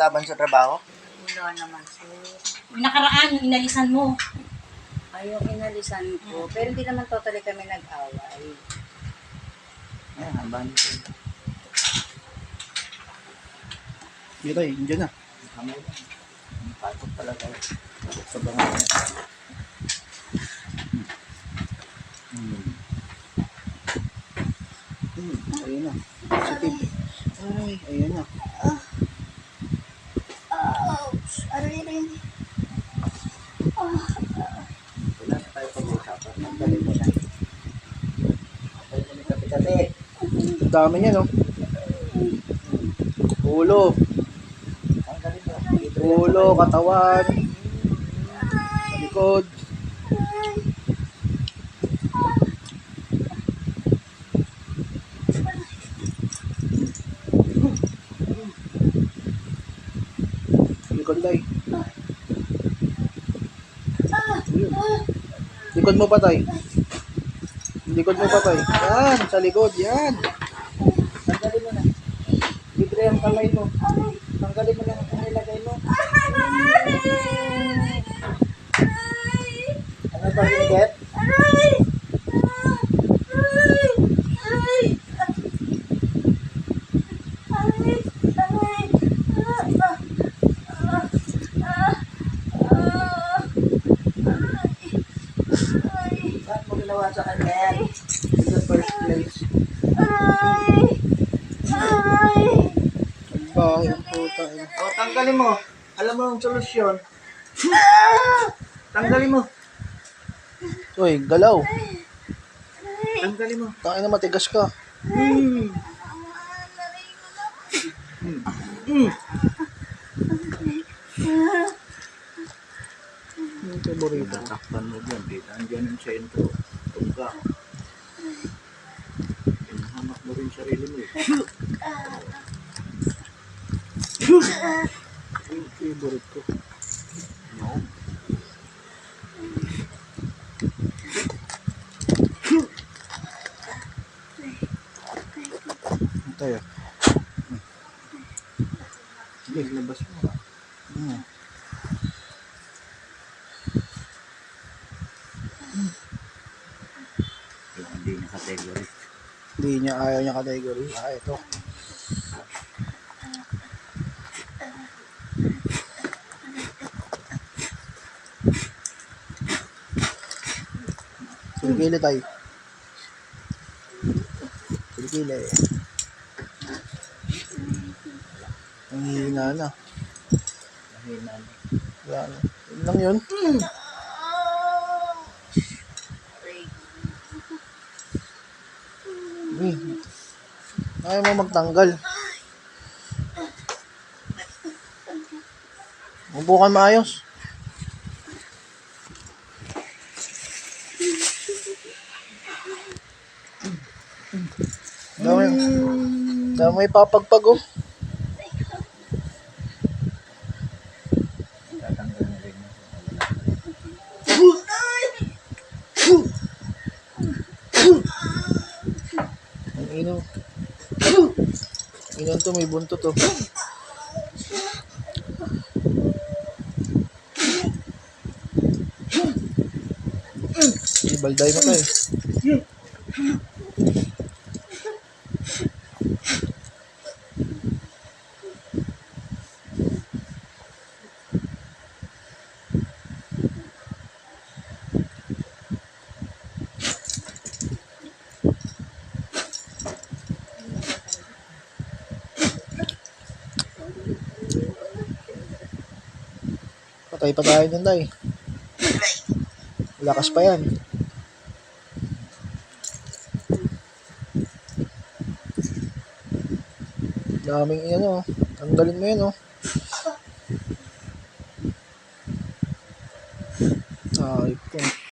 laban sa trabaho? Wala naman, sir. Yung nakaraan, yung inalisan mo. Ay, yung inalisan ko. Pero hindi naman totally kami nag-away. Ay, haban. Dito eh, dyan na. Kamay lang. Patok talaga. Sa bangalan. Ayun na. Positive. Ay, ayun na. Aray. Wala na tayo pag-usapan. Magdali mo na. Tayo mo ni Kapitate. Ang dami niya, no? Ulo. Ulo, katawan. Sa likod. Likod tay. Likod mo pa tay. Likod mo pa tay. Yan, sa likod, yan. Tanggalin mo na. Libre ang kamay mo. Tanggalin mo na ang nilagay mo. Ano ba ginigit? Bakit mo ginawa sa kanya? In the first place. Ang puta. O, tanggalin mo. Alam mo ang solusyon. Tanggalin mo. Uy, galaw. Tanggalin mo. Tayo na matigas ka. Yung favorito. Takpan mo dyan. Dito andyan yung sentro. Tungga. Pinahamak mo rin sarili mo. Yung favorite ko. No. Tayo. Sige, labas mo. Hindi niya category. Hindi niya, ayaw niya category. Ito. Silikili tayo. Silikili. Ang hina na. Wala na. Yun lang yun. Ayaw mo magtanggal. Upo ka maayos. Dami papagpag oh. Ang ino. Inan to, may buntot to. Ibalday mo tayo. Patay pa tayo dyan tayo. Lakas pa yan. Daming yan oh. Tanggalin mo yan oh. Ay po.